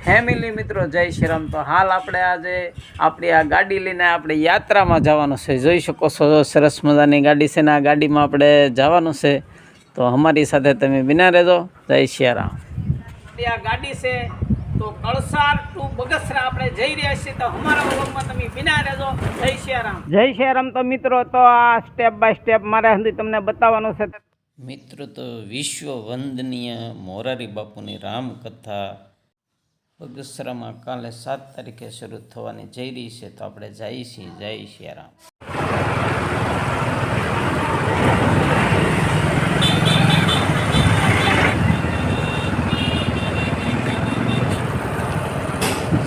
Family મિત્રો જય શ્રી રામ। તો હાલ આપણે આજે આપણી આ ગાડી લઈને આપણે યાત્રામાં જવાનું છે। જોઈ શકો છો સરસ મજાની ગાડી છે ને આ ગાડીમાં આપણે જવાનું છે, તો અમારી સાથે તમે બિના રહેજો। જય શ્રી રામ। આ ગાડી છે તો કળસાર ટુ બગસરા આપણે જઈ રહ્યા છીએ, તો અમારા વ્લોગમાં તમે બિના રહેજો। જય શ્રી રામ। જય શ્રી રામ। તો મિત્રો તો આ સ્ટેપ બાય સ્ટેપ મારે સુધી તમને બતાવવાનું છે। મિત્રો તો વિશ્વ વંદનીય મોરારી બાપુની રામકથા બગસરામાં કાલે 7 તારીખે શરૂ થવાની જઈ રહી છે, તો આપણે જઈએ છીએ। જય શ્રી રામ।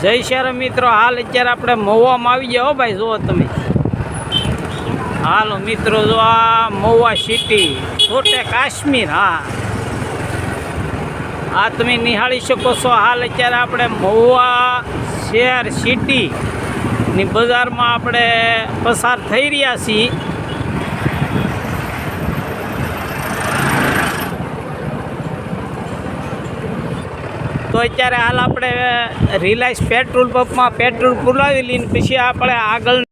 જય શ્રી રામ મિત્રો। હાલ અત્યારે આપણે મહુવામાં આવી ગયા। હો ભાઈ જુઓ તમે, હાલો મિત્રો જો આ મહુવા સિટી છોટે કાશ્મીર। આ તમે નિહાળી શકો છો। હાલ અત્યારે આપણે મહુવા શહેર સિટીની બજારમાં આપણે પસાર થઈ રહ્યા છીએ। તો અત્યારે હાલ આપણે રિલાયન્સ પેટ્રોલ પંપમાં પેટ્રોલ પુરાવી લઈને પછી આપણે આગળ,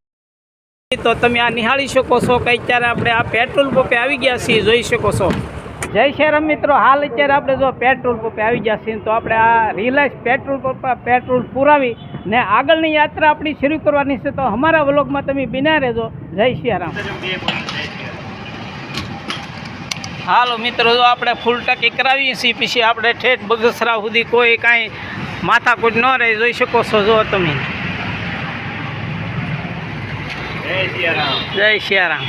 તો તમે આ નિહાળી શકો છો કે અત્યારે આપણે આ પેટ્રોલ પંપે આવી ગયા છીએ। જોઈ શકો છો। જય શ્રી રામ મિત્રો। હાલ અત્યારે આપણે જો પેટ્રોલ પંપે આવી ગયા છીએ, તો આપણે આ રિલાયન્સ પેટ્રોલ પંપ પેટ્રોલ પુરાવી ને આગળની યાત્રા આપણી શરૂ કરવાની છે, તો અમારા વ્લોગમાં તમે બિના રહેજો। જય શ્રી રામ। હાલો મિત્રો જો આપણે ફૂલ ટાંકી કરાવીએ છીએ, પછી આપણે ઠેઠ બગસરા સુધી કોઈ કાંઈ માથાકૂટ ન રહે। જોઈ શકો છો જો તમે। જય શ્રી રામ। જય શ્રી રામ।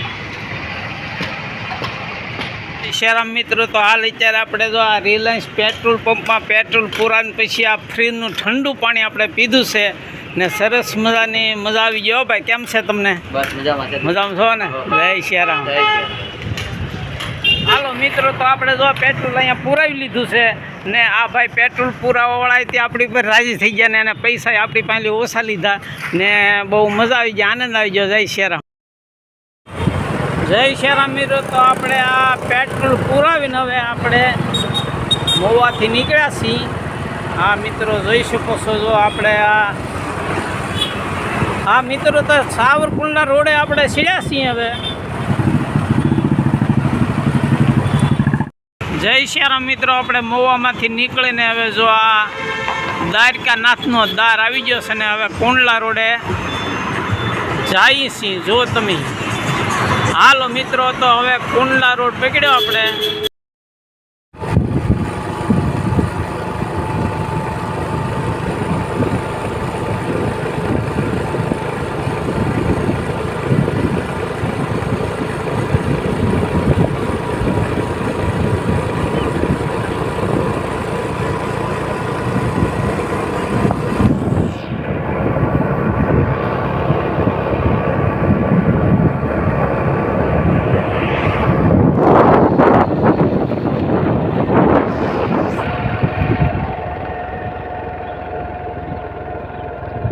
જય શ્રી રામ મિત્રો। તો હાલ અત્યારે આપણે જો આ રિલાયન્સ પેટ્રોલ પંપમાં પેટ્રોલ પુરાવીને પછી આ ફ્રીજનું ઠંડુ પાણી આપણે પીધું છે ને સરસ મજાની મજા આવી ગયો। ભાઈ કેમ છે તમને? બસ મજામાં છે। મજામાં છો ને? જય શ્રી રામ। હાલો મિત્રો તો આપણે જો પેટ્રોલ અહીંયા પુરાવી લીધું છે ને આ ભાઈ પેટ્રોલ પુરાવાવાળા તે આપણી પર રાજી થઈ ગયા ને એને પૈસા આપણી પાસે ઓછા લીધા ને બહુ મજા આવી ગઈ, આનંદ આવી ગયો। જય શ્રી રામ। જય શ્રી રામ મિત્રો। તો આપણે આ પેટ્રોલ પુરાવીને હવે આપણે મહુવાથી નીકળ્યા છીએ। હા મિત્રો જોઈ શકો છો જો આપણે આ મિત્રો તો સાવરકુંડલા રોડે આપણે સીડ્યા છીએ હવે। જય શ્રી રામ મિત્રો। આપણે મહુવામાંથી નીકળીને હવે જો આ દ્વારકાનાથનો દ્વાર આવી ગયો છે ને હવે કુંડલા રોડે જઈએ છીએ। જો તમે હાલો મિત્રો તો હવે કુંડલા રોડ પકડ્યો આપણે।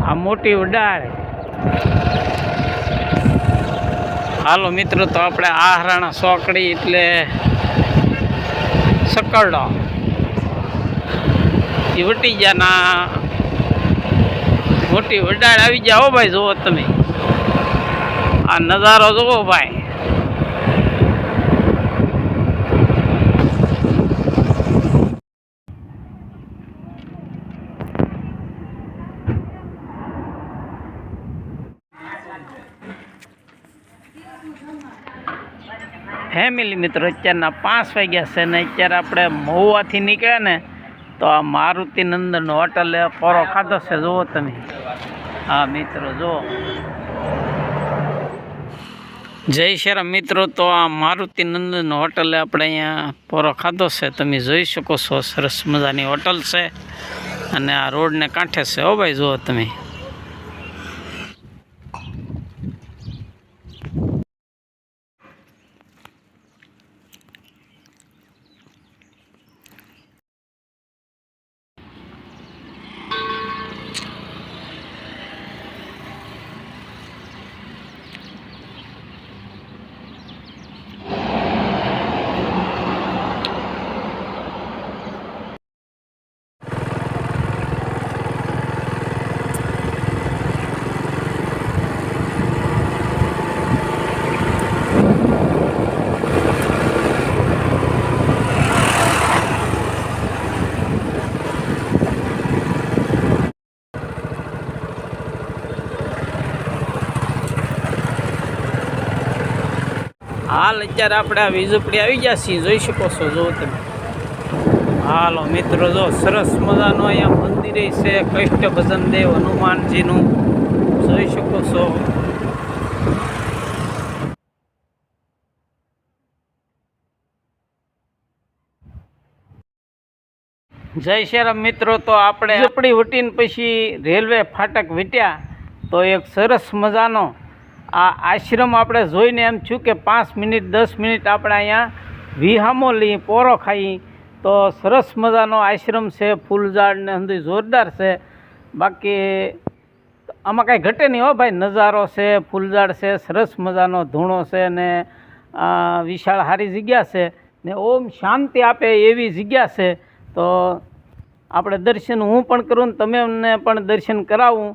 આ મોટી ઉડાળ। હાલો મિત્રો તો આપણે આહરાણા ચોકડી એટલે સકરડો એ વટી ગયા મોટી ઉડાળ આવી ગયા। હો ભાઈ જુઓ તમે આ નજારો જુઓ ભાઈ। ફેમિલી મિત્રો અત્યારના 5 વાગ્યા છે ને અત્યારે આપણે મહુવાથી નીકળ્યા ને તો આ મારુતિ નંદન હોટલે પોરો ખાધો છે। જુઓ તમે હા મિત્રો જુઓ। જય શ્રી રામ મિત્રો। તો આ મારુતિ નંદન હોટલે આપણે અહીંયા પોરો ખાધો છે, તમે જોઈ શકો છો। સરસ મજાની હોટલ છે અને આ રોડને કાંઠે છે। હો ભાઈ જુઓ તમે। અત્યારે આપણે આ વીજપડી આવી ગયા છીએ, જોઈ શકો છો. જો તમે હાલો મિત્રો, જો સરસ મજાનું અહીંયા મંદિરે છે કષ્ટભજન દેવ હનુમાનજીનું, જોઈ શકો છો. જય શ્રી રામ મિત્રો. તો આપણે વીજપડી વટીને પછી રેલવે ફાટક વીટ્યા તો એક સરસ મજાનો આ આશ્રમ આપણે જોઈને એમ થયું કે 5 મિનિટ 10 મિનિટ આપણે અહીંયા વિહામો લઈ પોરો ખાઈ. તો સરસ મજાનો આશ્રમ છે, ફૂલઝાડ ને હંધી જોરદાર છે. બાકી આમાં કાંઈ ઘટે નહીં હો ભાઈ, નજારો છે, ફૂલઝાડ છે, સરસ મજાનો ધૂણો છે ને વિશાળ સારી જગ્યા છે ને ઓમ શાંતિ આપે એવી જગ્યા છે. તો આપણે દર્શન હું પણ કરું ને તમે અમને પણ દર્શન કરાવું.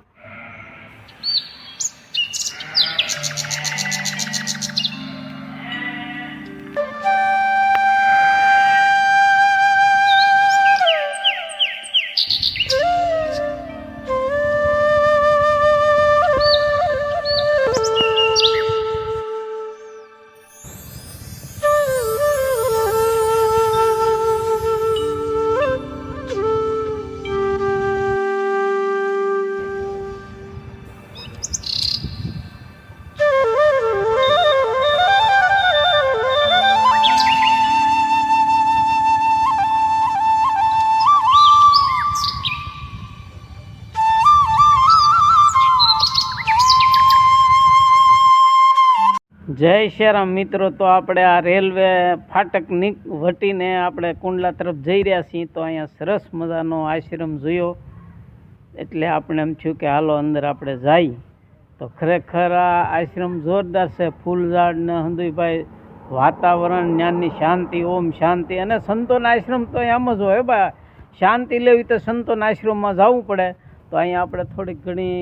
જય શ્રી રામ મિત્રો. તો આપણે આ રેલવે ફાટક વટીને આપણે કુંડલા તરફ જઈ રહ્યા છીએ. તો અહીંયા સરસ મજાનો આશ્રમ જોયો એટલે આપણે એમ થયું કે હાલો અંદર આપણે જઈએ. તો ખરેખર આ આશ્રમ જોરદાર છે, ફૂલઝાડ ને હંધુભાઈ વાતાવરણ, જ્ઞાનની શાંતિ, ઓમ શાંતિ. અને સંતોના આશ્રમ તો એમ જ હોય ભાઈ, શાંતિ લેવી તો સંતોના આશ્રમમાં જવું પડે. તો અહીંયા આપણે થોડીક ઘણી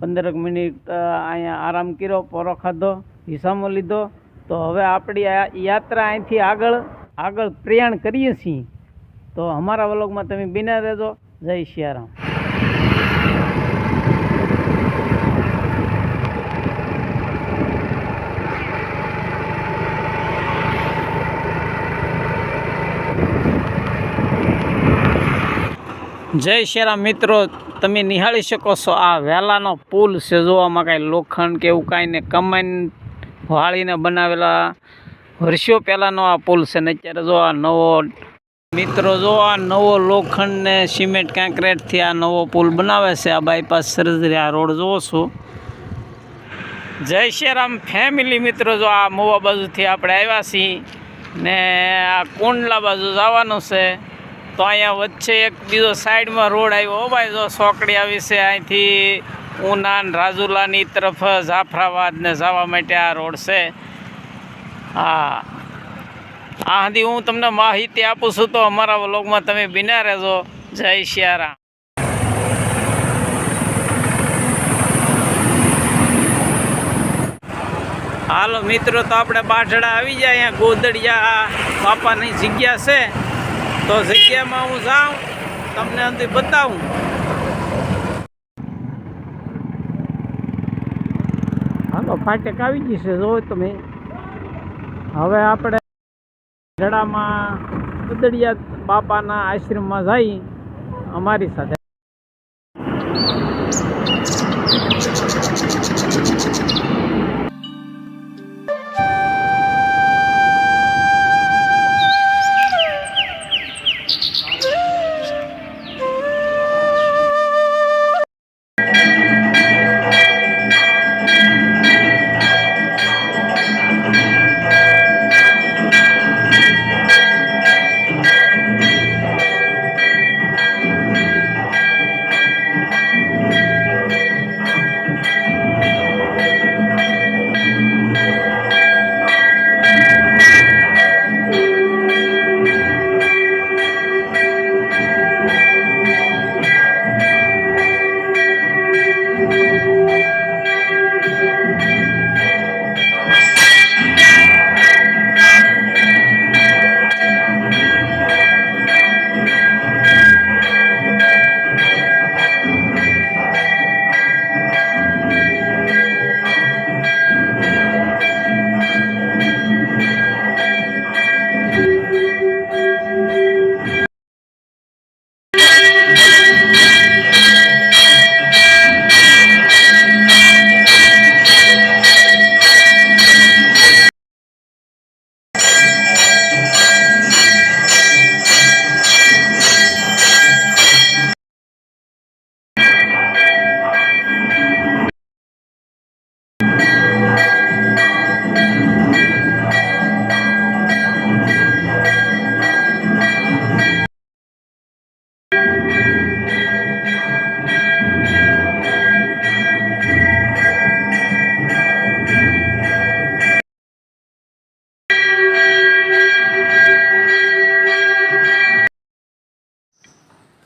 15 મિનિટ અહીંયા આરામ કર્યો, પોરો ખાધો, હિસામો લીધો. તો હવે આપણી આ યાત્રા અહીંથી આગળ પ્રયાણ કરીએ છીએ. તો અમારા વ્લોગમાં તમે બિના રહેજો. જય સિયારામ. જય શ્રીરામ મિત્રો, તમે નિહાળી શકો છો આ વેલાનો પુલ છે. જોવામાં કાંઈ લોખંડ કે એવું કાંઈ ને કમાઈને વાળીને બનાવેલા વર્ષો પહેલાંનો આ પુલ છે ને અત્યારે જો આ નવો મિત્રો, જો આ નવો લોખંડ ને સિમેન્ટ કોન્ક્રીટથી આ નવો પુલ બનાવે છે. આ બાયપાસ સર્જરી આ રોડ જોવો છો. જય શ્રીરામ ફેમિલી મિત્રો, જો આ મોવા બાજુથી આપણે આવ્યા છીએ ને આ કુંડલા બાજુ જવાનું છે. તો અહીંયા વચ્ચે એક બીજો સાઈડમાં રોડ આવ્યો ભાઈ, જો ચોકડી આવી છે. અહીંથી ઉના રાજુલાની તરફ જાફરાબાદ ને જવા માટે આ રોડ છે. હા, આ સુધી હું તમને માહિતી આપું છું. તો અમારા વ્લોગમાં તમે બિના રહેજો. જય સિયારામ. હાલો મિત્રો, તો આપણે બાઢડા આવી જાય. અહીંયા ગોદડિયા બાપાની જગ્યા છે. તો જગ્યામાં હું જાઉં, તમને અંદર બતાવું. હાલો, ફાટક આવી ગઈ છે, જો તમે. હવે આપણે જડામાં ગોદડિયા બાપાના આશ્રમમાં જઈ અમારી સાથે.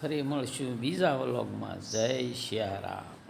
ફરી મળશું બીજા વ્લોગમાં. જય સિયારામ.